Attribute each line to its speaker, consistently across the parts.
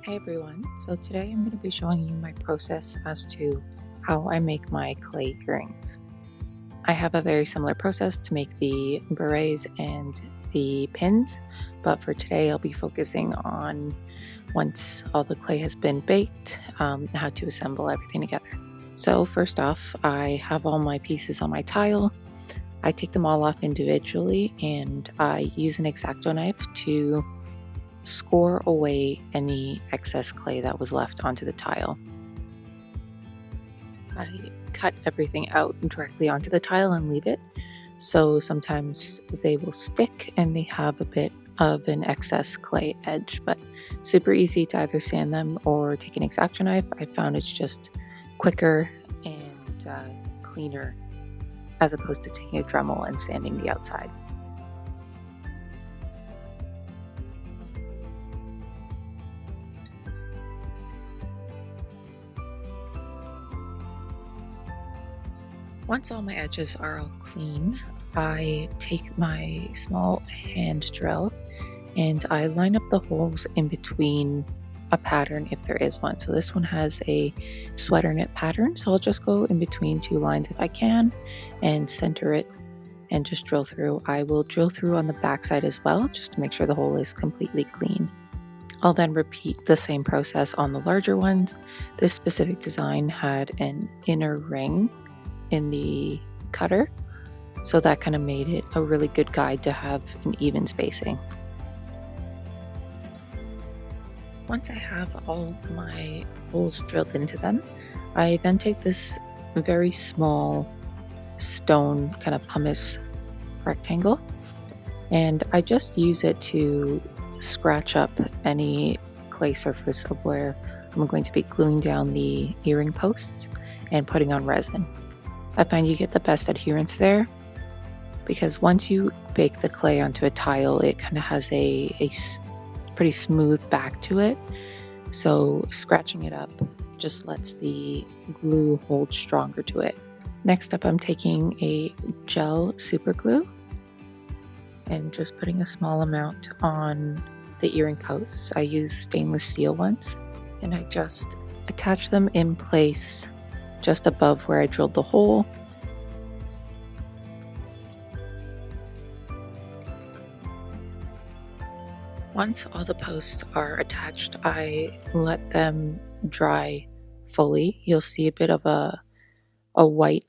Speaker 1: Hey everyone, so today I'm going to be showing you my process as to how I make my clay earrings. I have a very similar process to make the berets and the pins, but for today I'll be focusing on once all the clay has been baked, how to assemble everything together. So first off, I have all my pieces on my tile. I take them all off individually and I use an X-Acto knife to score away any excess clay that was left onto the tile. I cut everything out directly onto the tile and leave it, so sometimes they will stick and they have a bit of an excess clay edge, but super easy to either sand them or take an X-Acto knife. I found it's just quicker and cleaner as opposed to taking a Dremel and sanding the outside. Once all my edges are all clean, I take my small hand drill and I line up the holes in between a pattern if there is one. So this one has a sweater knit pattern, so I'll just go in between two lines if I can and center it and just drill through. I will drill through on the back side as well, just to make sure the hole is completely clean. I'll then repeat the same process on the larger ones. This specific design had an inner ring in the cutter, so that kind of made it a really good guide to have an even spacing. Once I have all my holes drilled into them, I then take this very small stone kind of pumice rectangle and I just use it to scratch up any clay surface of where I'm going to be gluing down the earring posts and putting on resin. I find you get the best adherence there because once you bake the clay onto a tile, it kind of has a pretty smooth back to it. So scratching it up just lets the glue hold stronger to it. Next up, I'm taking a gel super glue and just putting a small amount on the earring posts. I use stainless steel ones and I just attach them in place just above where I drilled the hole. Once all the posts are attached, I let them dry fully. You'll see a bit of a white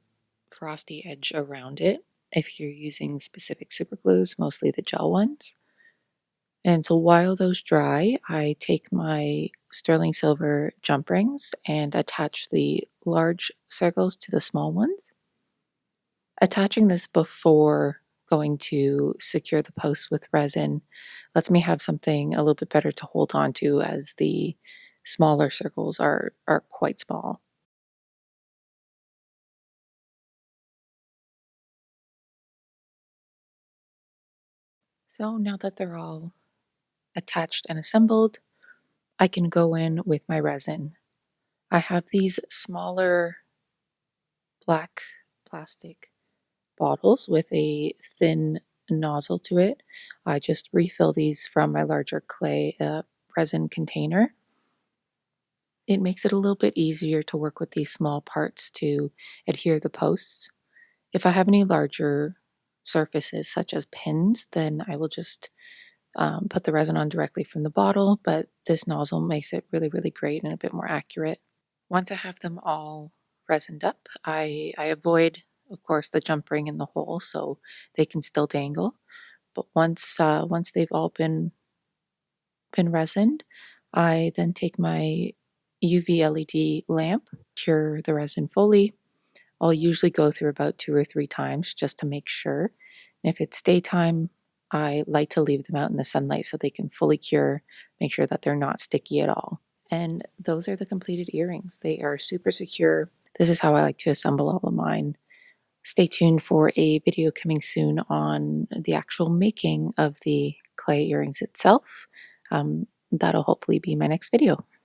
Speaker 1: frosty edge around it if you're using specific super glues, mostly the gel ones. And so while those dry, I take my sterling silver jump rings and attach the large circles to the small ones. Attaching this before going to secure the posts with resin lets me have something a little bit better to hold on to as the smaller circles are quite small. So now that they're all attached and assembled, I can go in with my resin. I have these smaller black plastic bottles with a thin nozzle to it. I just refill these from my larger clay resin container. It makes it a little bit easier to work with these small parts to adhere the posts. If I have any larger surfaces such as pins, then I will just put the resin on directly from the bottle, but this nozzle makes it really, really great and a bit more accurate. Once I have them all resined up, I avoid, of course, the jump ring in the hole so they can still dangle. But once they've all been resined, I then take my UV LED lamp, cure the resin fully. I'll usually go through about 2 or 3 times just to make sure. And if it's daytime, I like to leave them out in the sunlight so they can fully cure, make sure that they're not sticky at all. And those are the completed earrings. They are super secure. This is how I like to assemble all of mine. Stay tuned for a video coming soon on the actual making of the clay earrings itself. That'll hopefully be my next video.